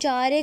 4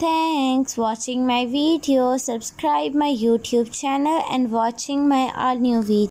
Thanks watching my video. Subscribe my YouTube channel and watching my all new videos.